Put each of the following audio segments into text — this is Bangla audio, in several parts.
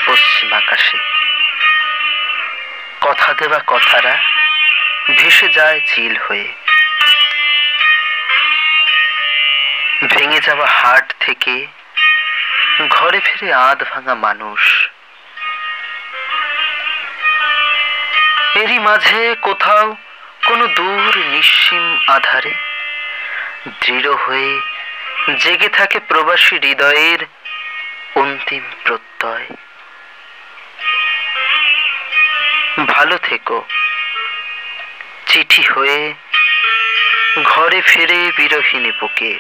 পশ্চিম আকাশে। কথা দেওয়া কথারা ভেসে যায় চিল হয়ে। ভেঙে যাওয়া হাট থেকে ঘরে ফিরে আধ ভাঙা মানুষ। এরই মাঝে কোথাও কোনো দূর নিঃসীম আধারে দৃঢ় হয়ে জেগে থাকে প্রবাসী হৃদয়ের অন্তিম প্রত্যয়। ভালো থেকো চিঠি হয়ে ঘরে ফিরে বিরহিণী বুকে।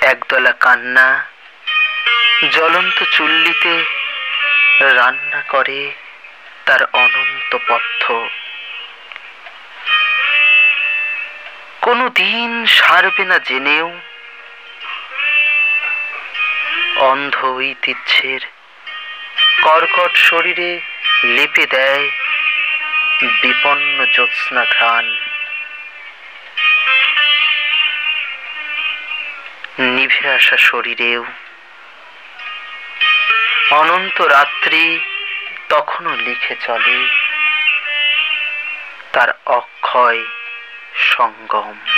একদলা কান্না জ্বলন্ত চুল্লিতে রান্না করে তার অনন্ত পথ্য। কোনো দিন সারবে না জেনেও অন্ধ ঐতিহ্যের কর্কট শরীরে লেপে দেয় বিপন্ন জ্যোৎস্না ঘ্রাণ। নিভে আসা শরীরেও অনন্ত রাত্রি তখনও লিখে চলে তার অক্ষয় সঙ্গম।